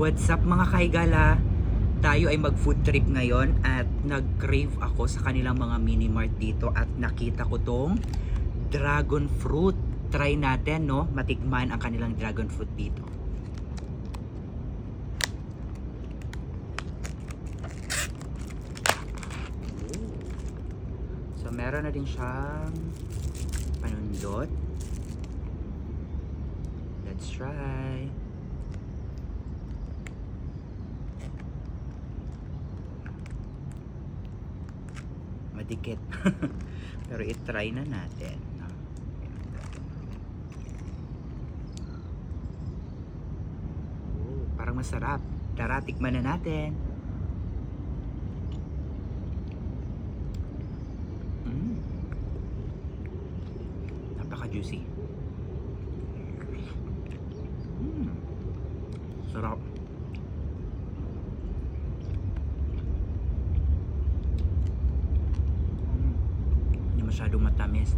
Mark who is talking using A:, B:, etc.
A: What's up mga kahigala? Tayo ay mag food trip ngayon at nag-crave ako sa kanilang mga mini mart dito at nakita ko tong dragon fruit. Try natin, no? Matikman ang kanilang dragon fruit dito. So meron na din siyang panundot. Let's try. Madikit. Pero i-try na natin. Oh, parang masarap. Tara, tikman na natin. Napaka-juicy. Sarap. Hindi masyadong matamis.